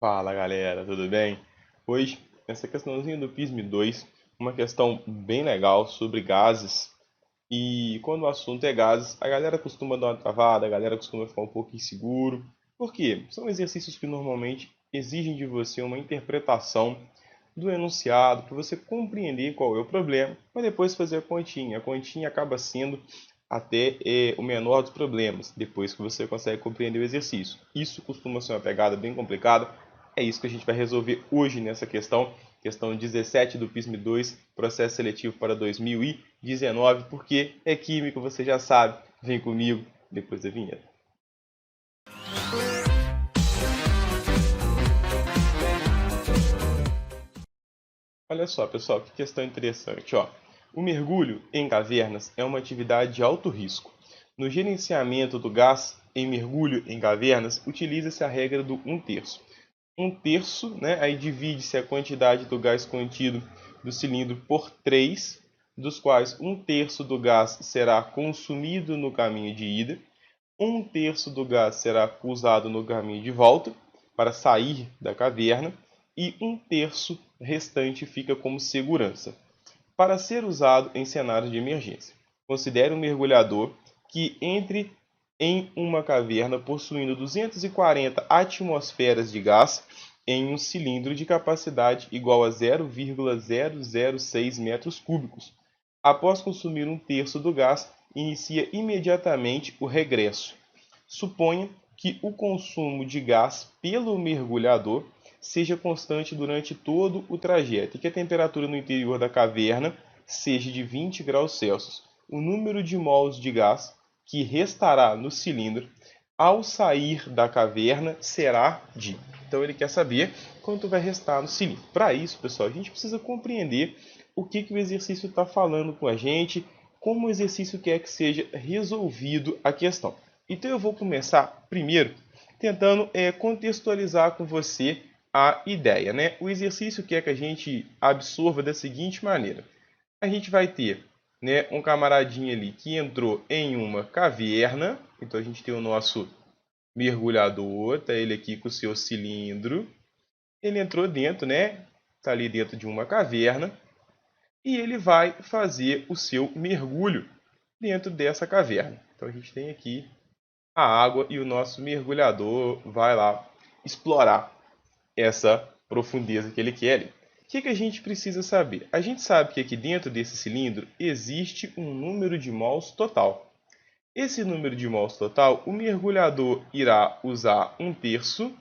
Fala galera, tudo bem? Hoje, essa questãozinha do PISM 2, uma questão bem legal sobre gases. E quando o assunto é gases, a galera costuma dar uma travada, a galera costuma ficar um pouco inseguro. Por quê? São exercícios que normalmente exigem de você uma interpretação do enunciado para você compreender qual é o problema, para depois fazer a continha. A continha acaba sendo até o menor dos problemas, depois que você consegue compreender o exercício. Isso costuma ser uma pegada bem complicada. É isso que a gente vai resolver hoje nessa questão 17 do PISM 2, processo seletivo para 2019, porque é químico, você já sabe. Vem comigo depois da vinheta. Olha só, pessoal, que questão interessante, ó. O mergulho em cavernas é uma atividade de alto risco. No gerenciamento do gás em mergulho em cavernas, utiliza-se a regra do 1/3. 1/3, né? Aí divide-se a quantidade do gás contido do cilindro por 3, dos quais 1/3 do gás será consumido no caminho de ida, 1/3 do gás será usado no caminho de volta para sair da caverna e 1/3 restante fica como segurança para ser usado em cenários de emergência. Considere um mergulhador que entre em uma caverna possuindo 240 atmosferas de gás em um cilindro de capacidade igual a 0,006 metros cúbicos. Após consumir 1/3 do gás, inicia imediatamente o regresso. Suponha que o consumo de gás pelo mergulhador seja constante durante todo o trajeto e que a temperatura no interior da caverna seja de 20 graus Celsius. O número de mols de gás que restará no cilindro ao sair da caverna será de. Então ele quer saber quanto vai restar no cilindro. Para isso, pessoal, a gente precisa compreender o que o exercício está falando com a gente, como o exercício quer que seja resolvido a questão. Então eu vou começar primeiro tentando contextualizar com você a ideia, né? O exercício quer que a gente absorva da seguinte maneira: a gente vai ter, né, um camaradinho ali que entrou em uma caverna, então a gente tem o nosso mergulhador, tá ele aqui com o seu cilindro, ele entrou dentro, né? Tá ali dentro de uma caverna e ele vai fazer o seu mergulho dentro dessa caverna. Então a gente tem aqui a água e o nosso mergulhador vai lá explorar essa profundeza que ele quer ali. O que a gente precisa saber? A gente sabe que aqui dentro desse cilindro existe um número de mols total. Esse número de mols total, o mergulhador irá usar 1/3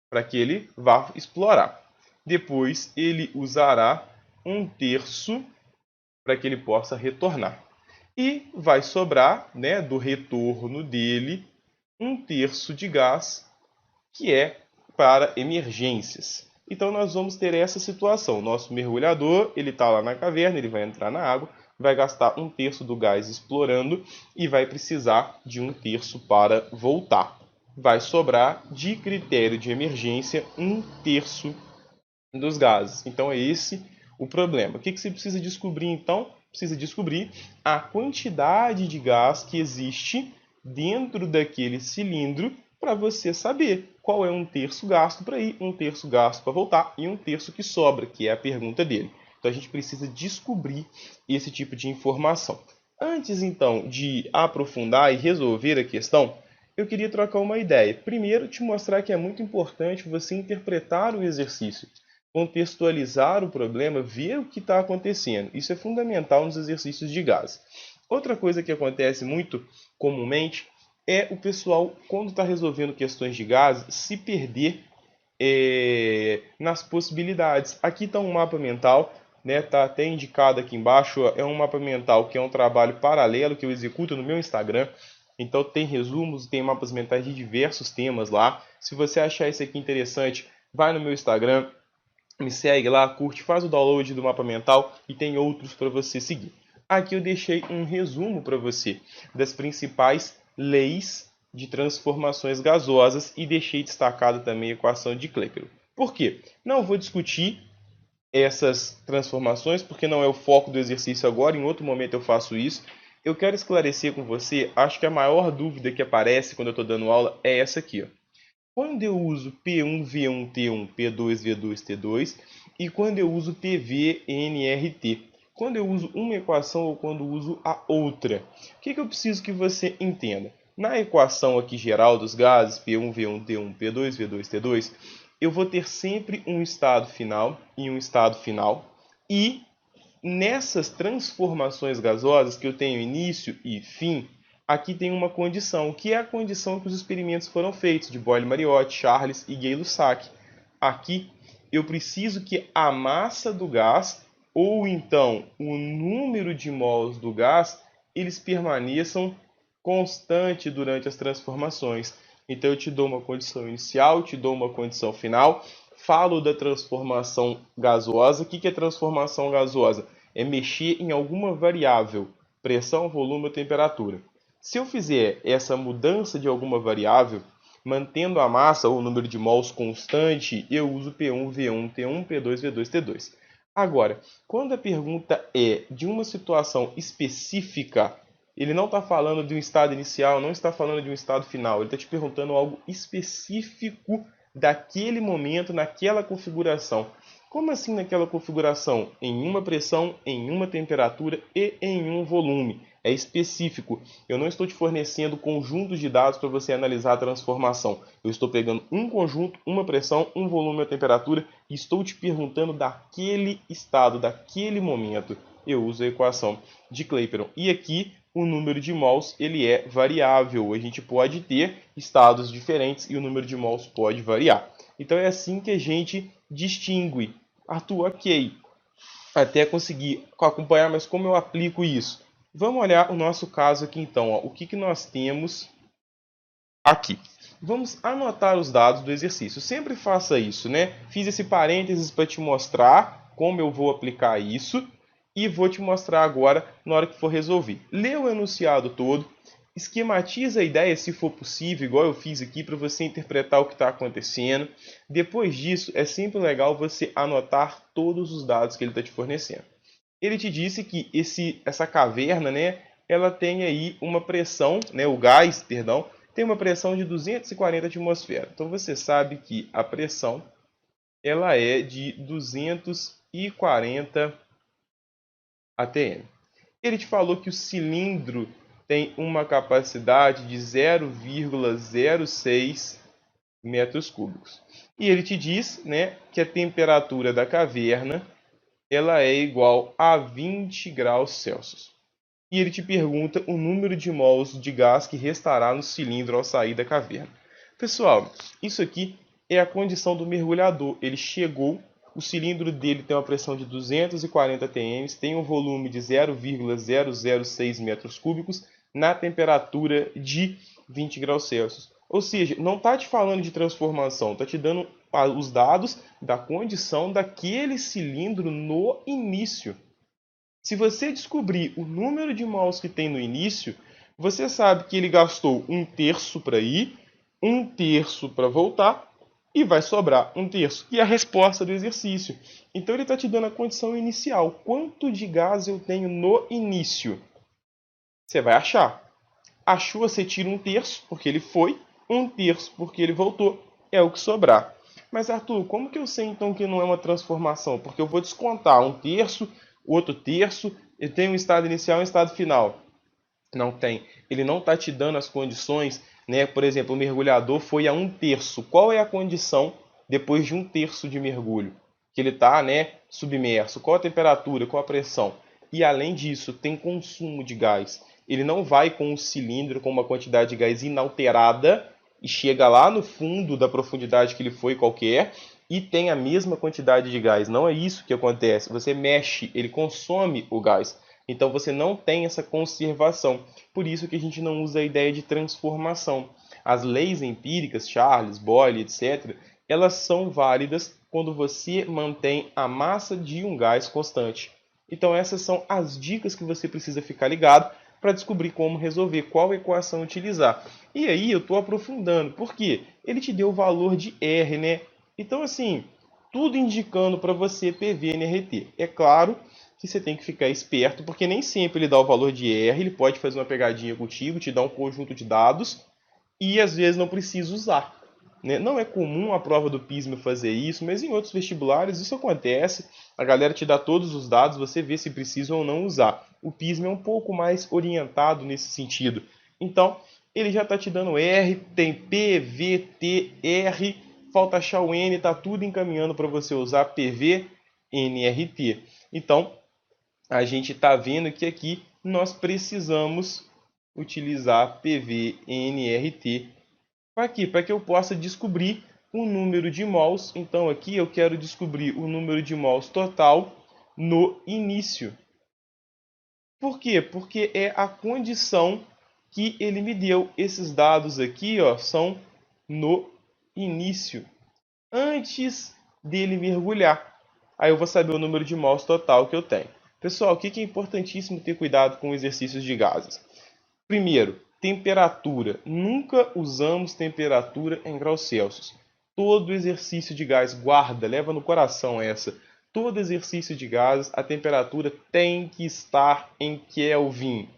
para que ele vá explorar. Depois ele usará 1/3 para que ele possa retornar. E vai sobrar, né, do retorno dele 1/3 de gás, que é para emergências. Então nós vamos ter essa situação. Nosso mergulhador, ele está lá na caverna, ele vai entrar na água, vai gastar 1/3 do gás explorando e vai precisar de 1/3 para voltar. Vai sobrar, de critério de emergência, 1/3 dos gases. Então é esse o problema. O que você precisa descobrir então? Precisa descobrir a quantidade de gás que existe dentro daquele cilindro para você saber qual é 1/3 gasto para ir, 1/3 gasto para voltar e 1/3 que sobra, que é a pergunta dele. Então a gente precisa descobrir esse tipo de informação. Antes então de aprofundar e resolver a questão, eu queria trocar uma ideia. Primeiro, te mostrar que é muito importante você interpretar o exercício, contextualizar o problema, ver o que está acontecendo. Isso é fundamental nos exercícios de gases. Outra coisa que acontece muito comumente é o pessoal, quando está resolvendo questões de gases, se perder nas possibilidades. Aqui está um mapa mental, né? Tá até indicado aqui embaixo. É um mapa mental que é um trabalho paralelo que eu executo no meu Instagram. Então tem resumos, tem mapas mentais de diversos temas lá. Se você achar isso aqui interessante, vai no meu Instagram, me segue lá, curte, faz o download do mapa mental e tem outros para você seguir. Aqui eu deixei um resumo para você das principais leis de transformações gasosas e deixei destacado também a equação de Klepper. Por quê? Não vou discutir essas transformações porque não é o foco do exercício agora, em outro momento eu faço isso. Eu quero esclarecer com você, acho que a maior dúvida que aparece quando eu estou dando aula é essa aqui, ó. Quando eu uso P1V1T1, P2V2T2 e quando eu uso PVNRT. Quando eu uso uma equação ou quando uso a outra. O que eu preciso que você entenda? Na equação aqui geral dos gases, P1V1T1, P2V2T2, eu vou ter sempre um estado final e um estado final. E nessas transformações gasosas que eu tenho início e fim, aqui tem uma condição, que é a condição que os experimentos foram feitos, de Boyle-Mariotte, Charles e Gay-Lussac. Aqui eu preciso que a massa do gás, ou então o número de mols do gás, eles permaneçam constante durante as transformações. Então eu te dou uma condição inicial, te dou uma condição final, falo da transformação gasosa. O que é transformação gasosa? É mexer em alguma variável, pressão, volume ou temperatura. Se eu fizer essa mudança de alguma variável, mantendo a massa ou o número de mols constante, eu uso P1, V1, T1, P2, V2, T2. Agora, quando a pergunta é de uma situação específica, ele não está falando de um estado inicial, não está falando de um estado final, ele está te perguntando algo específico daquele momento, naquela configuração. Como assim naquela configuração? Em uma pressão, em uma temperatura e em um volume. É específico. Eu não estou te fornecendo conjuntos de dados para você analisar a transformação. Eu estou pegando um conjunto, uma pressão, um volume e uma temperatura e estou te perguntando daquele estado, daquele momento. Eu uso a equação de Clapeyron. E aqui o número de mols ele é variável. A gente pode ter estados diferentes e o número de mols pode variar. Então é assim que a gente distingue. Arthur, ok, até conseguir acompanhar, mas como eu aplico isso? Vamos olhar o nosso caso aqui então. Ó. O que nós temos aqui? Vamos anotar os dados do exercício. Sempre faça isso, né? Fiz esse parênteses para te mostrar como eu vou aplicar isso e vou te mostrar agora na hora que for resolver. Lê o enunciado todo, esquematiza a ideia se for possível, igual eu fiz aqui, para você interpretar o que está acontecendo. Depois disso, é sempre legal você anotar todos os dados que ele está te fornecendo. Ele te disse que essa caverna, né, ela tem aí uma pressão, né, o gás, perdão, tem uma pressão de 240 atmosferas. Então você sabe que a pressão ela é de 240 atm. Ele te falou que o cilindro tem uma capacidade de 0,06 metros cúbicos. E ele te diz, né, que a temperatura da caverna ela é igual a 20 graus Celsius. E ele te pergunta o número de mols de gás que restará no cilindro ao sair da caverna. Pessoal, isso aqui é a condição do mergulhador. Ele chegou, o cilindro dele tem uma pressão de 240 atm, tem um volume de 0,006 metros cúbicos na temperatura de 20 graus Celsius. Ou seja, não está te falando de transformação, está te dando os dados da condição daquele cilindro no início. Se você descobrir o número de mols que tem no início, você sabe que ele gastou um terço para ir, um terço para voltar e vai sobrar um terço. E a resposta do exercício. Então ele está te dando a condição inicial. Quanto de gás eu tenho no início? Você vai achar. Achou, você tira um terço, porque ele foi, um terço, porque ele voltou. É o que sobrar. Mas Arthur, como que eu sei então que não é uma transformação? Porque eu vou descontar um terço, outro terço, eu tenho um estado inicial e um estado final. Não tem. Ele não está te dando as condições, né? Por exemplo, o mergulhador foi a um terço. Qual é a condição depois de um terço de mergulho? Que ele está, né, submerso. Qual a temperatura? Qual a pressão? E além disso, tem consumo de gás. Ele não vai com um cilindro com uma quantidade de gás inalterada e chega lá no fundo da profundidade que ele foi qualquer e tem a mesma quantidade de gás. Não é isso que acontece. Você mexe, ele consome o gás. Então você não tem essa conservação. Por isso que a gente não usa a ideia de transformação. As leis empíricas, Charles, Boyle, etc., elas são válidas quando você mantém a massa de um gás constante. Então essas são as dicas que você precisa ficar ligado para descobrir como resolver, qual equação utilizar. E aí eu estou aprofundando, porque ele te deu o valor de R, né? Então assim, tudo indicando para você PV-NRT. É claro que você tem que ficar esperto, porque nem sempre ele dá o valor de R, ele pode fazer uma pegadinha contigo, te dar um conjunto de dados, e às vezes não precisa usar. né? Não é comum a prova do PISMA fazer isso, mas em outros vestibulares isso acontece. A galera te dá todos os dados, você vê se precisa ou não usar. O PISMA é um pouco mais orientado nesse sentido. Então, ele já está te dando R, tem P, V, T, R, falta achar o N, está tudo encaminhando para você usar PV, NRT. Então, a gente está vendo que aqui nós precisamos utilizar PV, NRT. Para quê? Para que eu possa descobrir o número de mols. Então aqui eu quero descobrir o número de mols total no início. Por quê? Porque é a condição que ele me deu. Esses dados aqui, ó, são no início, antes dele mergulhar. Aí eu vou saber o número de mols total que eu tenho. Pessoal, o que é importantíssimo ter cuidado com exercícios de gases? Primeiro, temperatura. Nunca usamos temperatura em graus Celsius. Todo exercício de gás, guarda, leva no coração essa. Todo exercício de gases, a temperatura tem que estar em Kelvin.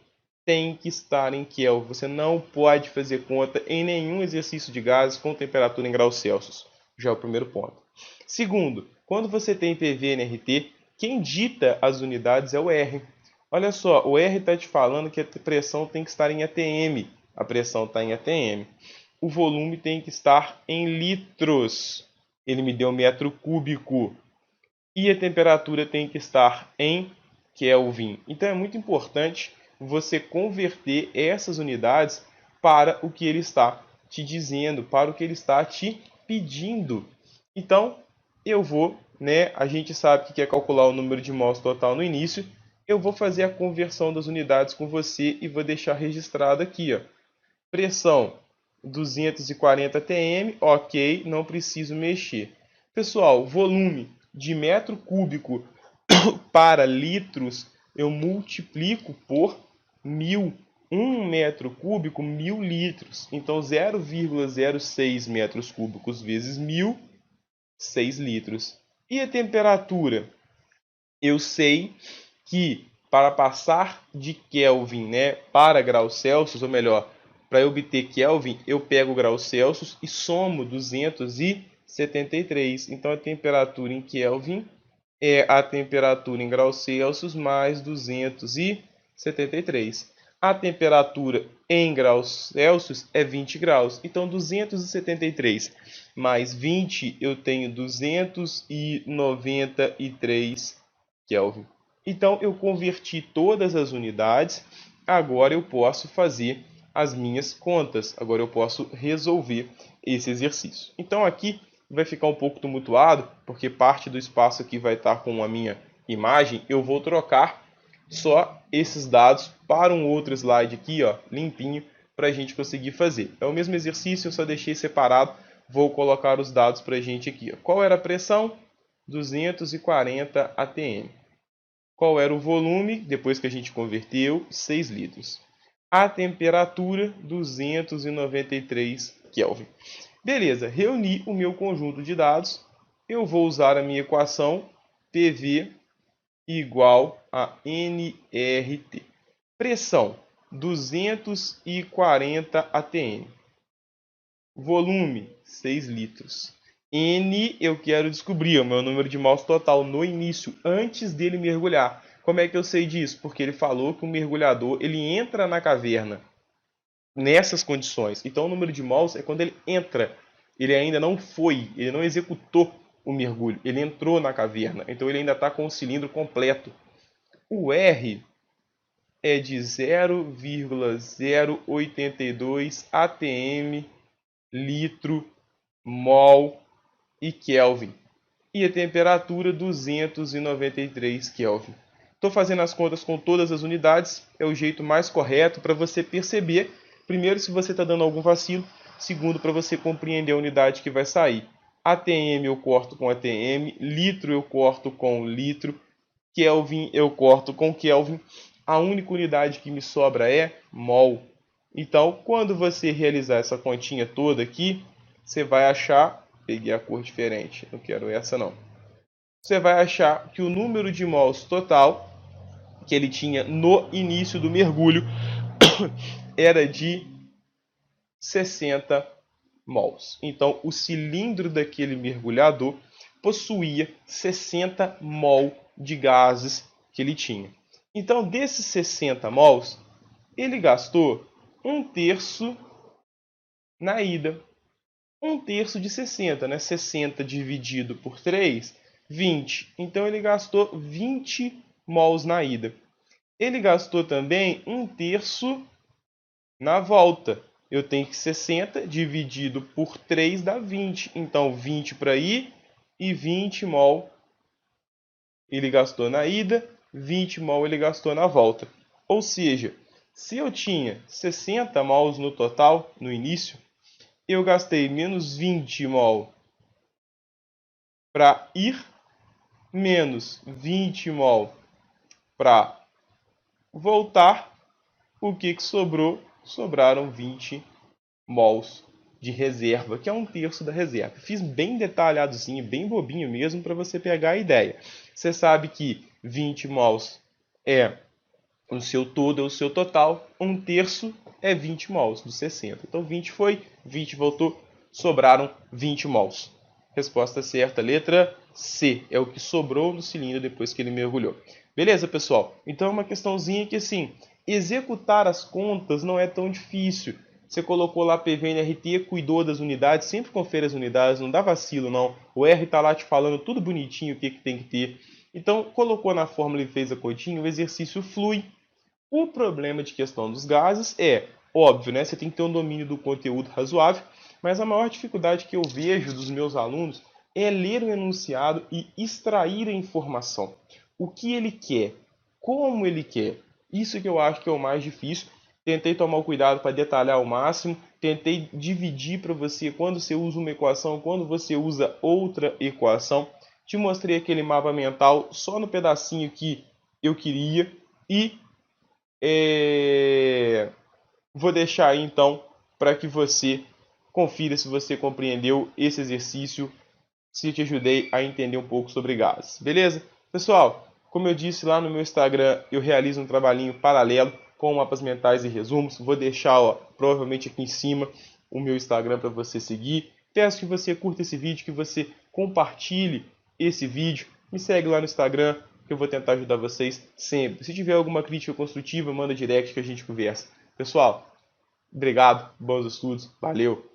Tem que estar em Kelvin. Você não pode fazer conta em nenhum exercício de gases com temperatura em graus Celsius. Já é o primeiro ponto. Segundo, quando você tem PV e NRT, quem dita as unidades é o R. Olha só, o R está te falando que a pressão tem que estar em atm. A pressão está em atm. O volume tem que estar em litros. Ele me deu metro cúbico. E a temperatura tem que estar em Kelvin. Então é muito importante você converter essas unidades para o que ele está te dizendo, para o que ele está te pedindo. Então, eu vou, né? A gente sabe que quer calcular o número de mols total no início. Eu vou fazer a conversão das unidades com você e vou deixar registrado aqui, ó. Pressão 240 atm, ok, não preciso mexer. Pessoal, volume de metro cúbico para litros, eu multiplico por 1000. 1 metro cúbico, 1000 litros. Então, 0,06 metros cúbicos vezes 1000, 6 litros. E a temperatura? Eu sei que para passar de Kelvin, né, para graus Celsius, ou melhor, para eu obter Kelvin, eu pego graus Celsius e somo 273. Então a temperatura em Kelvin é a temperatura em graus Celsius mais 273. A temperatura em graus Celsius é 20 graus. Então 273 mais 20 eu tenho 293 Kelvin. Então eu converti todas as unidades, agora eu posso fazer as minhas contas, agora eu posso resolver esse exercício. Então aqui vai ficar um pouco tumultuado, porque parte do espaço aqui vai estar com a minha imagem, eu vou trocar só esses dados para um outro slide aqui, ó, limpinho, para a gente conseguir fazer. É o mesmo exercício, eu só deixei separado, vou colocar os dados para a gente aqui. Ó. Qual era a pressão? 240 atm. Qual era o volume? Depois que a gente converteu, 6 litros. A temperatura, 293 Kelvin. Beleza, reuni o meu conjunto de dados. Eu vou usar a minha equação PV igual a nRT. Pressão, 240 atm. Volume, 6 litros. N eu quero descobrir o meu número de mols total no início, antes dele mergulhar. Como é que eu sei disso? Porque ele falou que o mergulhador ele entra na caverna nessas condições. Então o número de mols é quando ele entra. Ele ainda não foi, ele não executou o mergulho, ele entrou na caverna. Então ele ainda está com o cilindro completo. O R é de 0,082 atm, litro, mol e Kelvin. E a temperatura 293 Kelvin. Estou fazendo as contas com todas as unidades, é o jeito mais correto para você perceber, primeiro, se você está dando algum vacilo, segundo, para você compreender a unidade que vai sair. ATM eu corto com ATM, litro eu corto com litro, Kelvin eu corto com Kelvin. A única unidade que me sobra é mol. Então, quando você realizar essa continha toda aqui, você vai achar... Peguei a cor diferente, não quero essa não. Você vai achar que o número de mols total que ele tinha no início do mergulho era de 60 mols. Então, o cilindro daquele mergulhador possuía 60 mol de gases que ele tinha. Então, desses 60 mols, ele gastou um terço na ida. Um terço de 60, né? 60 dividido por 3, 20. Então, ele gastou 20 mols na ida. Ele gastou também um terço na volta. Eu tenho que 60 dividido por 3 dá 20. Então, 20 para ir e 20 mol ele gastou na ida, 20 mol ele gastou na volta. Ou seja, se eu tinha 60 mols no total, no início, eu gastei menos 20 mol para ir, menos 20 mol para voltar. O que sobrou? Sobraram 20 mols de reserva, que é um terço da reserva. Fiz bem detalhadozinho, bem bobinho mesmo, para você pegar a ideia. Você sabe que 20 mols é o seu todo, é o seu total. Um terço é 20 mols dos 60. Então 20 foi, 20 voltou, sobraram 20 mols. Resposta certa, letra C. É o que sobrou no cilindro depois que ele mergulhou. Beleza, pessoal? Então é uma questãozinha que, assim, executar as contas não é tão difícil. Você colocou lá PV e NRT, cuidou das unidades, sempre confere as unidades, não dá vacilo não. O R está lá te falando tudo bonitinho o que tem que ter. Então, colocou na fórmula e fez a continha, o exercício flui. O problema de questão dos gases é, óbvio, né? Você tem que ter um domínio do conteúdo razoável, mas a maior dificuldade que eu vejo dos meus alunos é ler o enunciado e extrair a informação. O que ele quer, como ele quer. Isso que eu acho que é o mais difícil. Tentei tomar o cuidado para detalhar ao máximo, tentei dividir para você quando você usa uma equação, quando você usa outra equação. Te mostrei aquele mapa mental só no pedacinho que eu queria e vou deixar aí então para que você confira se você compreendeu esse exercício, se eu te ajudei a entender um pouco sobre gases. Beleza? Pessoal, como eu disse lá no meu Instagram, eu realizo um trabalhinho paralelo com mapas mentais e resumos. Vou deixar, ó, provavelmente aqui em cima o meu Instagram para você seguir. Peço que você curta esse vídeo, que você compartilhe esse vídeo. Me segue lá no Instagram, que eu vou tentar ajudar vocês sempre. Se tiver alguma crítica construtiva, manda direct que a gente conversa. Pessoal, obrigado, bons estudos, valeu!